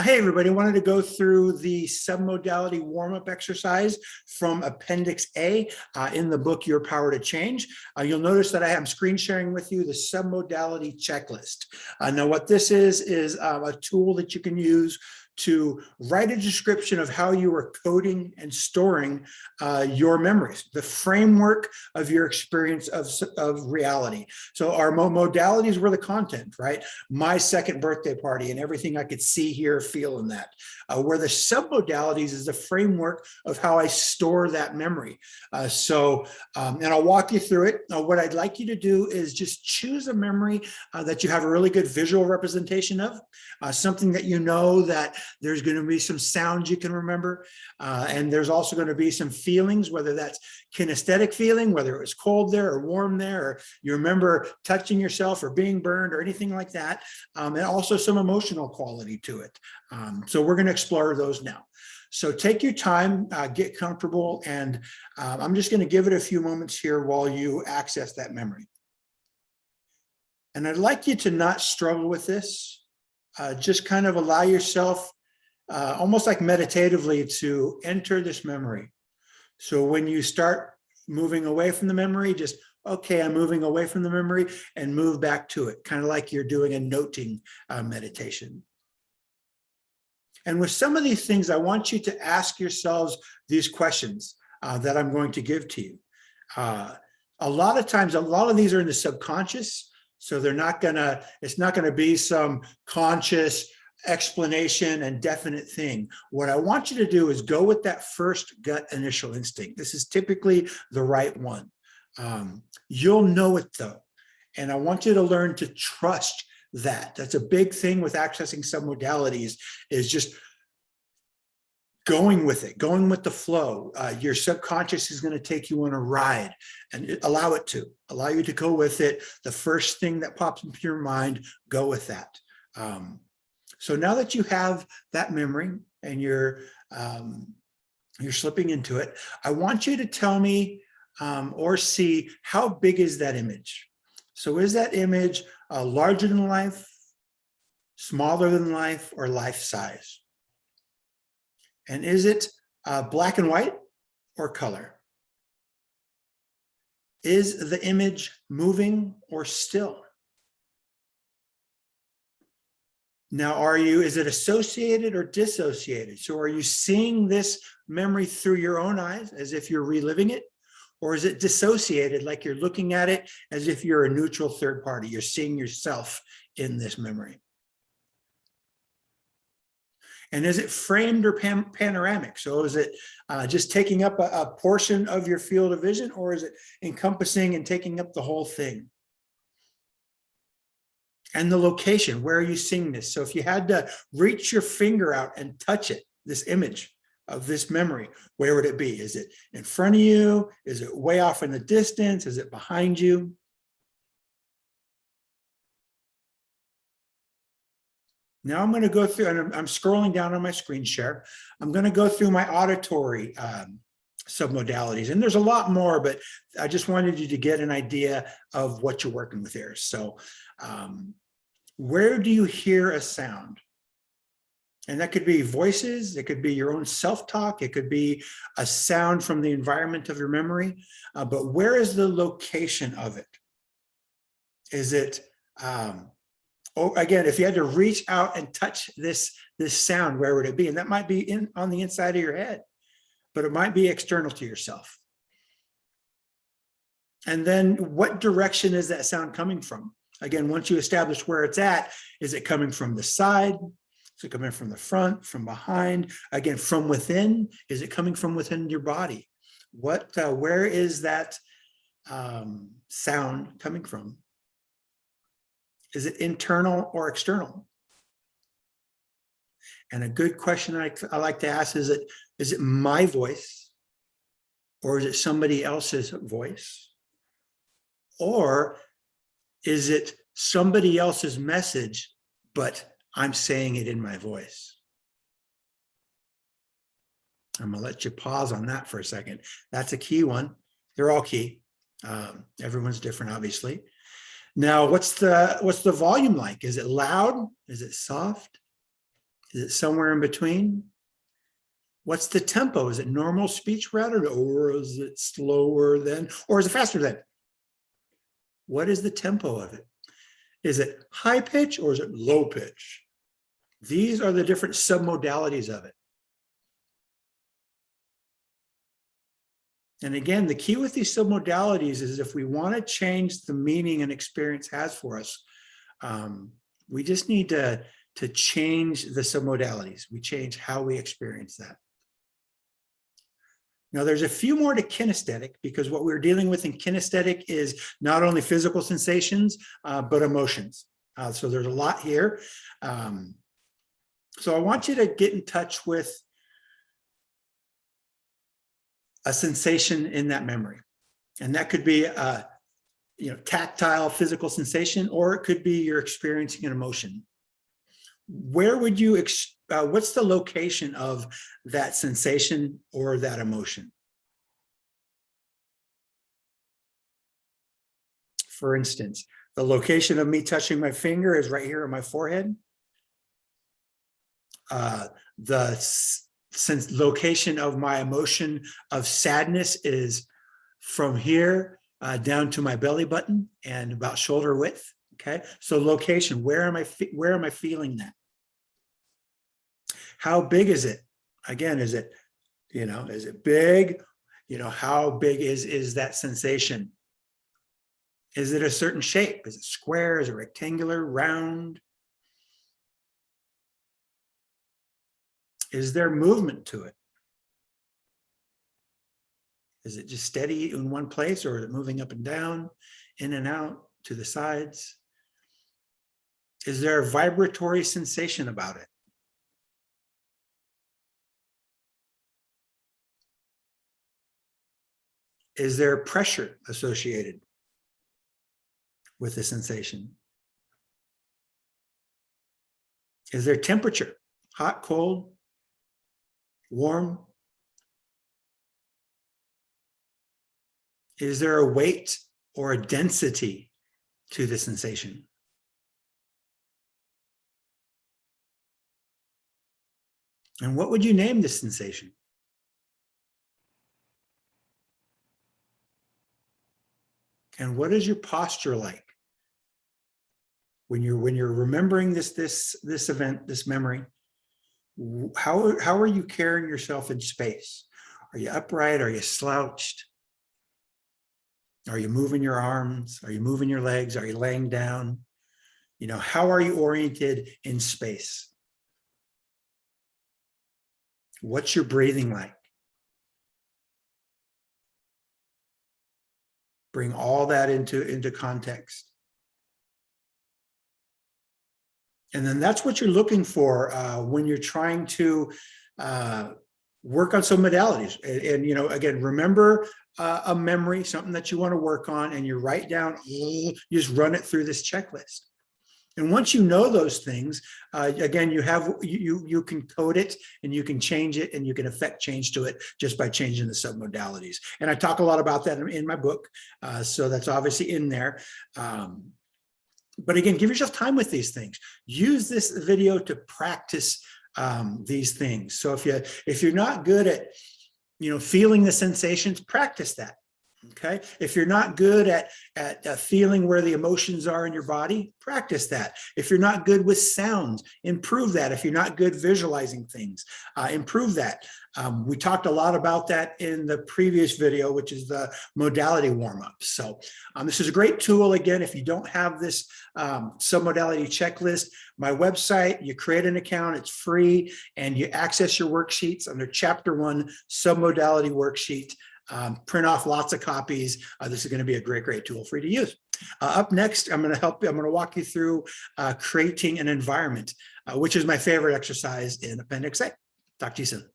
Hey everybody, I wanted to go through the submodality warm-up exercise from Appendix A in the book, Your Power to Change. You'll notice that I am screen sharing with you the submodality checklist. Now what this is a tool that you can use to write a description of how you are coding and storing your memories, the framework of your experience of reality. So our modalities were the content, right? My second birthday party and everything I could see, hear, feel in that. Where the submodalities is the framework of how I store that memory. And I'll walk you through it. What I'd like you to do is just choose a memory that you have a really good visual representation of, something that you know that there's going to be some sounds you can remember. And there's also going to be some feelings, whether that's kinesthetic feeling, whether it was cold there or warm there, or you remember touching yourself or being burned or anything like that. And also some emotional quality to it. So we're going to explore those now. So take your time, get comfortable, and I'm just going to give it a few moments here while you access that memory. And I'd like you to not struggle with this. Just kind of allow yourself almost like meditatively to enter this memory. So when you start moving away from the memory, just, okay, I'm moving away from the memory, and move back to it, kind of like you're doing a noting meditation. And with some of these things, I want you to ask yourselves these questions that I'm going to give to you. A lot of times, a lot of these are in the subconscious. So it's not gonna be some conscious explanation and definite thing. What I want you to do is go with that first gut initial instinct. This is typically the right one. You'll know it though. And I want you to learn to trust that. That's a big thing with accessing submodalities, is just going with it, going with the flow. Your subconscious is going to take you on a ride, and allow you to go with it. The first thing that pops into your mind, go with that. So now that you have that memory and you're slipping into it, I want you to tell me or see, how big is that image? So is that image larger than life, smaller than life, or life size? And is it black and white or color? Is the image moving or still? Now, is it associated or dissociated? So are you seeing this memory through your own eyes as if you're reliving it? Or is it dissociated, like you're looking at it as if you're a neutral third party? You're seeing yourself in this memory. And is it framed or panoramic? So is it just taking up a portion of your field of vision, or is it encompassing and taking up the whole thing? And the location, where are you seeing this? So if you had to reach your finger out and touch it, this image of this memory, where would it be? Is it in front of you? Is it way off in the distance? Is it behind you? Now I'm going to go through, and I'm scrolling down on my screen share. I'm going to go through my auditory submodalities, and there's a lot more, but I just wanted you to get an idea of what you're working with here. So where do you hear a sound? And that could be voices, it could be your own self-talk, it could be a sound from the environment of your memory, but where is the location of it? Is it, again, if you had to reach out and touch this sound, where would it be? And that might be on the inside of your head, but it might be external to yourself. And then what direction is that sound coming from? Again, once you establish where it's at, is it coming from the side? Is it coming from the front, from behind? Again, from within? Is it coming from within your body? Where is that sound coming from? Is it internal or external? And a good question I like to ask is it my voice, or is it somebody else's voice? Or is it somebody else's message, but I'm saying it in my voice? I'm gonna let you pause on that for a second. That's a key one. They're all key. Everyone's different, obviously. Now, what's the volume like? Is it loud? Is it soft? Is it somewhere in between? What's the tempo? Is it normal speech pattern, or is it slower than, or is it faster than? What is the tempo of it? Is it high pitch or is it low pitch? These are the different submodalities of it. And again, the key with these submodalities is if we want to change the meaning an experience has for us, we just need to change the submodalities. We change how we experience that. Now, there's a few more to kinesthetic, because what we're dealing with in kinesthetic is not only physical sensations, but emotions. So there's a lot here. So I want you to get in touch with a sensation in that memory. And that could be a tactile physical sensation, or it could be you're experiencing an emotion. Where would you, what's the location of that sensation or that emotion? For instance, the location of me touching my finger is right here on my forehead. Since location of my emotion of sadness is from here down to my belly button and about shoulder width. Okay, so location, where am I feeling that? How big is it? Again, is it, is it big? How big is that sensation? Is it a certain shape? Is it square? Is it rectangular, round? Is there movement to it? Is it just steady in one place, or is it moving up and down, in and out, to the sides? Is there a vibratory sensation about it? Is there pressure associated with the sensation? Is there temperature? Hot, cold, warm? Is there a weight or a density to the sensation? And what would you name this sensation? And what is your posture like when you're remembering this event, this memory? How are you carrying yourself in space? Are you upright? Are you slouched? Are you moving your arms? Are you moving your legs? Are you laying down? How are you oriented in space? What's your breathing like? Bring all that into context. And then that's what you're looking for when you're trying to work on some modalities. And again, remember a memory, something that you want to work on, and you write down, you just run it through this checklist. And once you know those things, again, you can code it, and you can change it, and you can affect change to it just by changing the submodalities. And I talk a lot about that in my book, so that's obviously in there. But again, give yourself time with these things. Use this video to practice these things. So if you're not good at feeling the sensations, practice that. Okay. If you're not good at feeling where the emotions are in your body, practice that. If you're not good with sounds, improve that. If you're not good visualizing things, improve that. We talked a lot about that in the previous video, which is the modality warm-up. So this is a great tool. Again, if you don't have this submodality checklist, my website, you create an account, it's free, and you access your worksheets under Chapter 1, Submodality Worksheet. Print off lots of copies. This is going to be a great tool for you to use. Up next, I'm going to walk you through creating an environment, which is my favorite exercise in Appendix A. Talk to you soon.